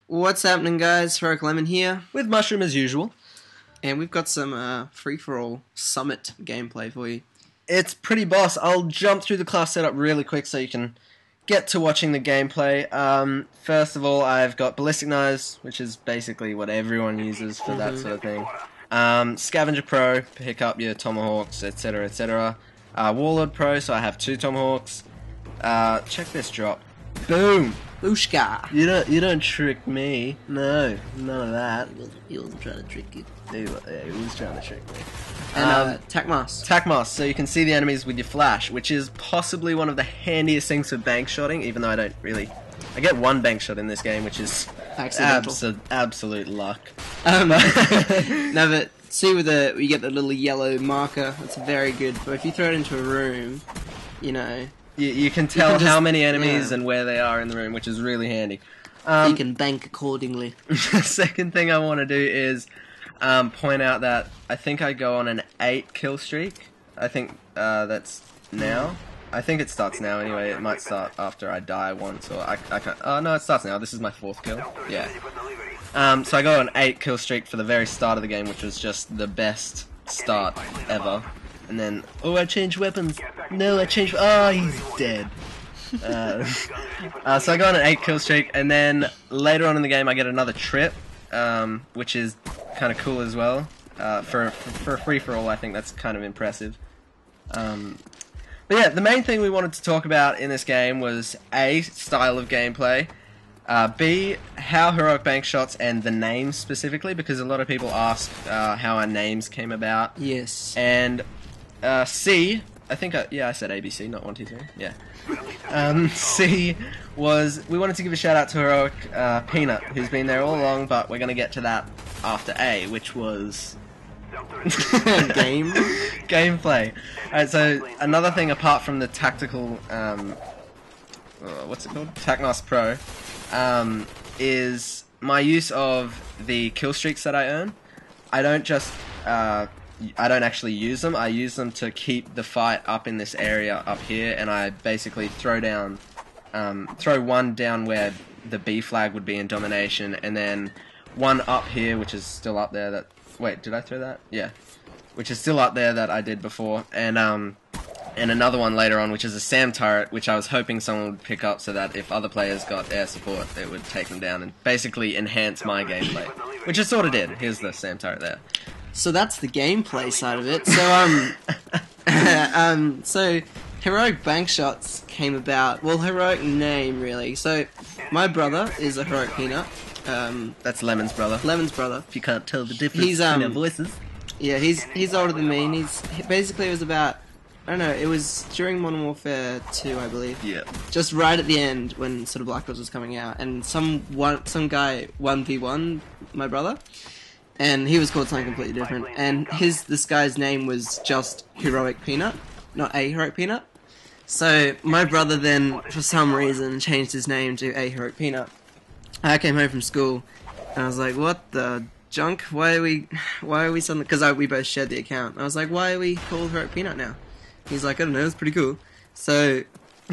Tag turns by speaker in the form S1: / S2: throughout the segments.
S1: What's happening, guys? Heroic Lemon here,
S2: With Mushroom as usual.
S1: and we've got some free-for-all summit gameplay for you.
S2: It's pretty boss. I'll jump through the class setup really quick so you can get to watching the gameplay. First of all, I've got Ballistic Knives, which is basically what everyone uses for that sort of thing. Scavenger Pro, pick up your Tomahawks, etc, etc. Warlord Pro, so I have 2 Tomahawks. Check this drop. Boom!
S1: Booshka!
S2: You don't trick me. No, none of that.
S1: He wasn't trying to trick you.
S2: He was trying to trick me.
S1: And Tackmask.
S2: Tackmask, so you can see the enemies with your flash, which is possibly one of the handiest things for bank shotting, even though I don't really... I get 1 bank shot in this game, which is absolute luck.
S1: No, but see with you get the little yellow marker, that's very good, but if you throw it into a room, you know...
S2: You can tell how many enemies and where they are in the room, which is really handy.
S1: You can bank accordingly.
S2: The second thing I want to do is point out that I think I go on an 8 kill streak. I think that's now. I think it starts now anyway. It might start after I die once, or I can't. Oh no, it starts now. This is my 4th kill. Yeah. So I go on an 8 kill streak for the very start of the game, which was just the best start ever. And then, oh, I changed weapons. No, I changed. Oh, he's dead. So I go on an 8 kill streak, and then later on in the game I get another trip, which is kind of cool as well. For a free-for-all, I think that's kind of impressive. But yeah, the main thing we wanted to talk about in this game was A, style of gameplay, B, how Heroic Bankshots and the names specifically, because a lot of people ask how our names came about.
S1: Yes.
S2: And C, I think, I said ABC, not 1, 2, 3, yeah. C was, we wanted to give a shout out to HeroicPeanut, who's been there all along, but we're going to get to that after A, which was... Gameplay. Alright, so another thing apart from the tactical, what's it called? Tackmask Pro, is my use of the kill streaks that I earn. I don't actually use them. I use them to keep the fight up in this area up here, and I basically throw one down where the B flag would be in domination, and then one up here, which is still up there. Wait, did I throw that? Yeah, which is still up there that I did before, and another one later on, which is a SAM turret, which I was hoping someone would pick up so that if other players got air support, it would take them down and basically enhance my gameplay, which it sort of did. Here's the SAM turret there.
S1: So that's the gameplay side of it. So so Heroic Bankshots came about. Well, heroic name really. So my brother is a HeroicPeanut.
S2: That's Lemon's brother.
S1: Lemon's brother.
S2: If you can't tell the difference between our voices.
S1: Yeah, he's older than me, and basically it was about, I don't know, it was during Modern Warfare 2, I believe.
S2: Yeah. Just
S1: right at the end when sort of Black Ops was coming out, and some guy 1v1 my brother. And he was called something completely different. And this guy's name was just HeroicPeanut, not AHeroicPeanut. So my brother then, for some reason, changed his name to AHeroicPeanut. I came home from school, and I was like, "What the junk? Why are we suddenly?" Because we both shared the account. I was like, "Why are we called HeroicPeanut now?" He's like, "I don't know. It's pretty cool." So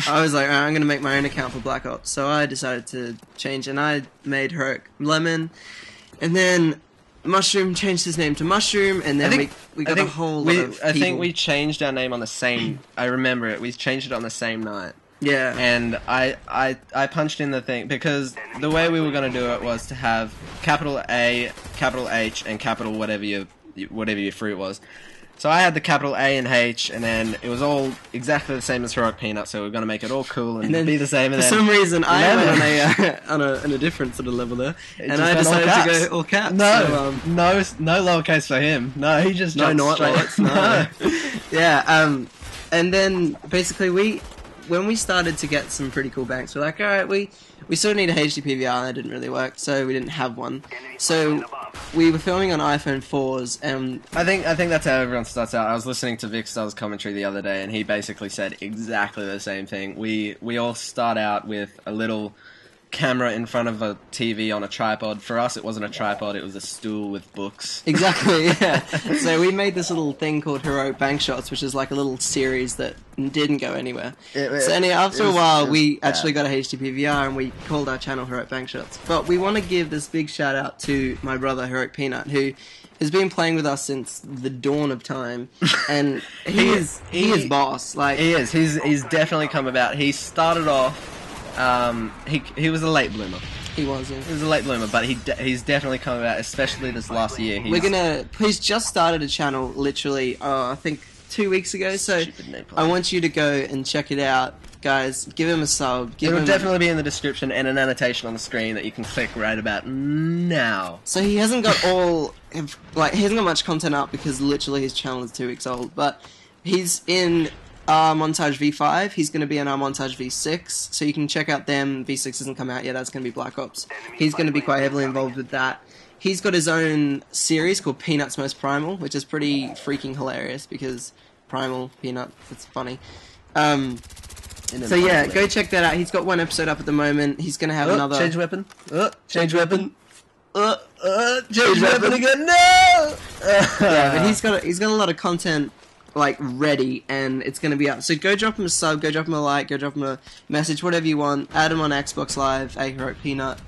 S1: I was like, I'm gonna make my own account for Black Ops. So I decided to change, and I made Heroic Lemon, and then Mushroom changed his name to Mushroom, and then we got a whole lot of people.
S2: I think we changed our name on the same... I remember it. We changed it on the same night.
S1: Yeah.
S2: And I punched in the thing, because the way we were going to do it was to have capital A, capital H, and capital whatever your fruit was. So I had the capital A and H, and then it was all exactly the same as HeroicPeanut, so we were going to make it all cool and be the same. And
S1: for some reason, I went on a different sort of level there, and I decided to go all caps.
S2: No, no lowercase for him. No, he just jumped straight.
S1: No. Yeah, and then basically when we started to get some pretty cool banks, we're like, alright, we sort of need a HD PVR, and that didn't really work, so we didn't have one. So we were filming on iPhone 4s, and
S2: I think that's how everyone starts out. I was listening to Vic Star's commentary the other day, and he basically said exactly the same thing. We all start out with a little camera in front of a TV on a tripod. For us, it wasn't a tripod, it was a stool with books.
S1: Exactly, yeah. So we made this little thing called HeroicBankshots, which is like a little series that didn't go anywhere. So anyway, after a while, we actually got a HDPVR and we called our channel HeroicBankshots. But we want to give this big shout out to my brother, HeroicPeanut, who has been playing with us since the dawn of time, and he is boss. Like
S2: he is. He's definitely come about. He started off. He was a late bloomer.
S1: He was. Yeah.
S2: He was a late bloomer, but he's definitely come about, especially this last year.
S1: He's just started a channel, literally. I think 2 weeks ago. So I want you to go and check it out, guys. Give him a sub.
S2: It'll definitely be in the description and an annotation on the screen that you can click right about now.
S1: So he hasn't got he hasn't got much content up because literally his channel is 2 weeks old. But he's in Montage V5. He's going to be in our Montage V6, so you can check out them. V6 hasn't come out yet. That's going to be Black Ops. He's going to be quite heavily involved with that. He's got his own series called Peanut's Most Primal, which is pretty freaking hilarious because Primal, Peanut, it's funny. So yeah, go check that out. He's got one episode up at the moment. He's going to have another...
S2: Change weapon. Change weapon. Change weapon again. No!
S1: Yeah, but he's got a lot of content like ready, and it's going to be up. So go drop him a sub, go drop him a like, go drop him a message, whatever you want. Add him on Xbox Live, AHeroicPeanut.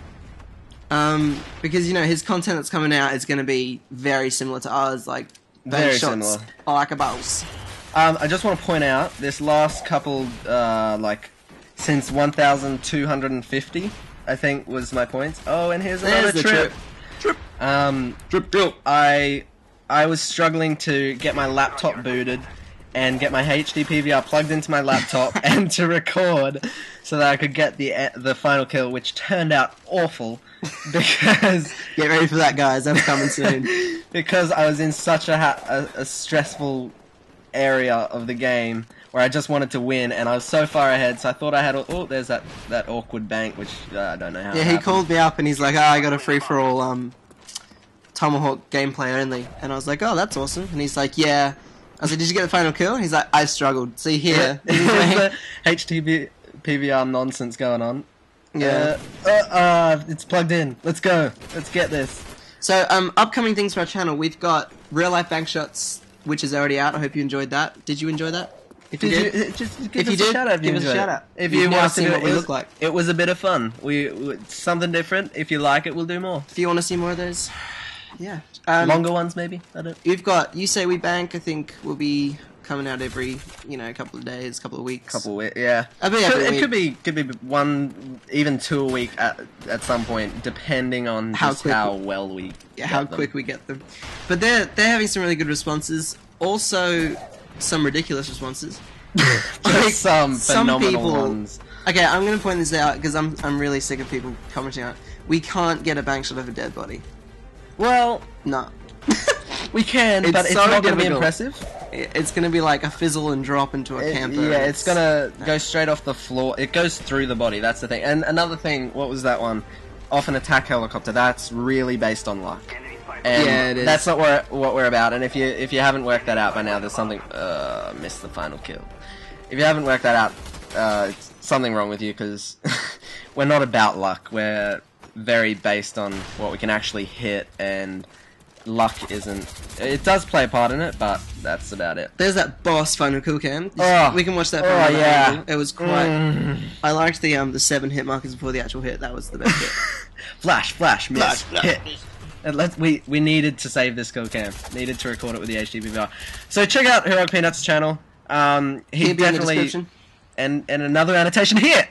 S1: Because, you know, his content that's coming out is going to be very similar to ours, like
S2: very
S1: shots,
S2: similar.
S1: like a boss.
S2: I just want to point out, this last couple, since 1,250, I think, was my points. Oh, and here's another trip. Trip. I was struggling to get my laptop booted and get my HD PVR plugged into my laptop and to record so that I could get the final kill, which turned out awful because...
S1: Get ready for that, guys. That's coming soon.
S2: Because I was in such a stressful area of the game where I just wanted to win, and I was so far ahead, so I thought I had... Oh, there's that awkward bank, which I don't know how.
S1: Yeah, he called me up and he's like, I got a free-for-all Tomahawk gameplay only. And I was like, oh, that's awesome. And he's like, yeah. I was like, did you get the final kill? And he's like, I struggled. See here.
S2: The HTV PVR nonsense going on.
S1: Yeah.
S2: It's plugged in. Let's go. Let's get this.
S1: So, upcoming things for our channel. We've got Real Life Bankshots, which is already out. I hope you enjoyed that. Did you enjoy that? If you did,
S2: just give us a shout out.
S1: Give us a shout out.
S2: If you want to see
S1: what we look like,
S2: it was a bit of fun. We something different. If you like it, we'll do more.
S1: If you want to see more of those, yeah,
S2: longer ones maybe. I don't.
S1: We've got You Say We Bank. I think will be coming out every couple of days, couple of weeks.
S2: Yeah.
S1: It
S2: could be one, even 2 a week at some point, depending on how well we
S1: quick we get them. But they're having some really good responses. Also, some ridiculous responses.
S2: Some phenomenal ones.
S1: Okay, I'm going to point this out because I'm really sick of people commenting on it. We can't get a bank shot of a dead body.
S2: Well,
S1: no.
S2: We can, but it's not going to be impressive.
S1: It's going to be like a fizzle and drop into a camper.
S2: Yeah, it's going to go straight off the floor. It goes through the body, that's the thing. And another thing, what was that one? Off an attack helicopter. That's really based on luck. And
S1: yeah, it is.
S2: That's not what we're about. And if you haven't worked that out by now, there's something... missed the final kill. If you haven't worked that out, it's something wrong with you, because we're not about luck. We're very based on what we can actually hit, and luck isn't... It does play a part in it, but that's about it.
S1: There's that boss final kill cam.
S2: Oh,
S1: we can watch that.
S2: Yeah.
S1: It was quite... I liked the 7 hit markers before the actual hit. That was the best hit.
S2: Flash, miss, hit. We needed to save this kill cam. Needed to record it with the HD PVR. So check out HeroicPeanut's channel. He definitely... And another annotation here!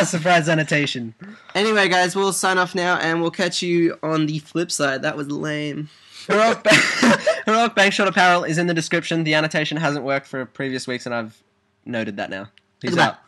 S2: Surprise annotation.
S1: Anyway, guys, we'll sign off now, and we'll catch you on the flip side. That was lame.
S2: Heroic Bankshot apparel is in the description. The annotation hasn't worked for previous weeks, and I've noted that now. Peace out.